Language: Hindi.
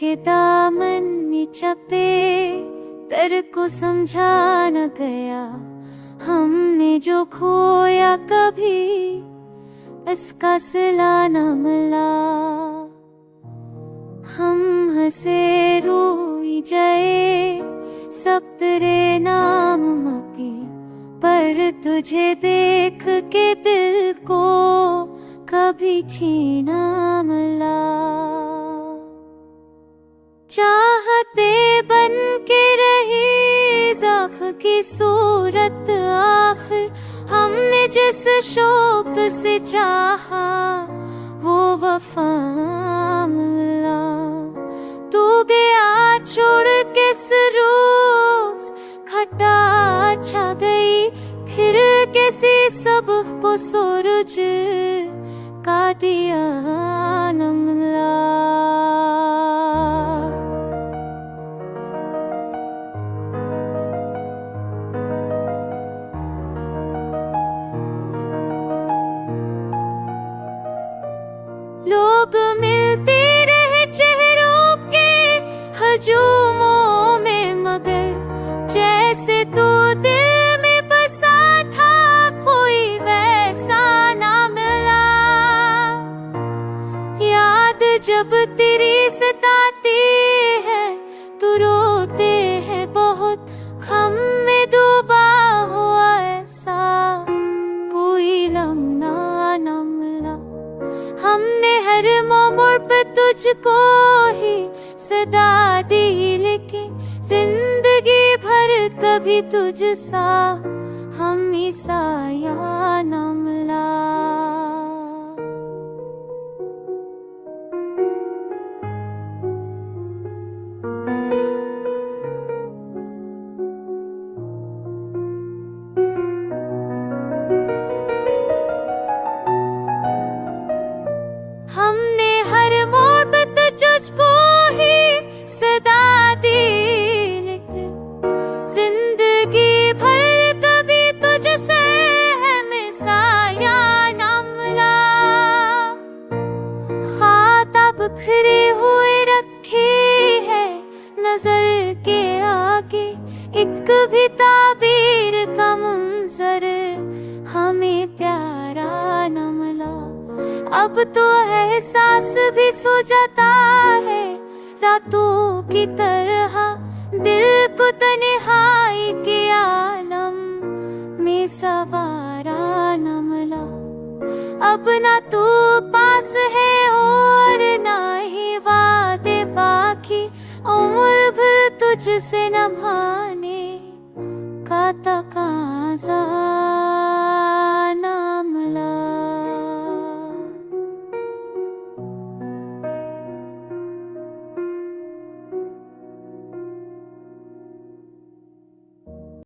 के दामन चपे, दर को समझा न गया। हमने जो खोया कभी इसका सिला न मिला। हम हंसे रोई जाए सब तेरे नाम मपी, पर तुझे देख के दिल को कभी छीना मिला। चाहते बन के रही ज़ाफ की सूरत आखिर, हमने जिस शौक से चाहा वो वफा मिला। तू गया छोड़ के रोज खटा छा गई, फिर कैसी सब को सूरज का दिया न मिला। लोग मिलते रहे चेहरों के हजूमों में, मगर जैसे तू दिल में बसा था कोई वैसा ना मिला। याद जब तेरी सताती है तू रोते है बहुत, गम में डूबा हुआ ऐसा कोई लम्हा न मिला। हमने हर मोड़ पे तुझको ही सदा दी, लेकिन जिंदगी भर कभी तुझसा हमें साया न मिला। हमने हर मोड़ पे तुझको ही सदा दी, लेकिन जिंदगी भर कभी तुझसे हमें साया न मिला। खाता बिखरे हुए रखी है नजर के आगे, एक भी ताबीर का मंजर हमें प्यारा न मिला। अब तो एहसास भी सो जाता है रातों की तरह, दिल को तन्हाई के आलम में सवारा न मिला। अब ना तू पास है और ना ही वादे बाकी, उम्र भर तुझसे न भाने का तकाज़ा।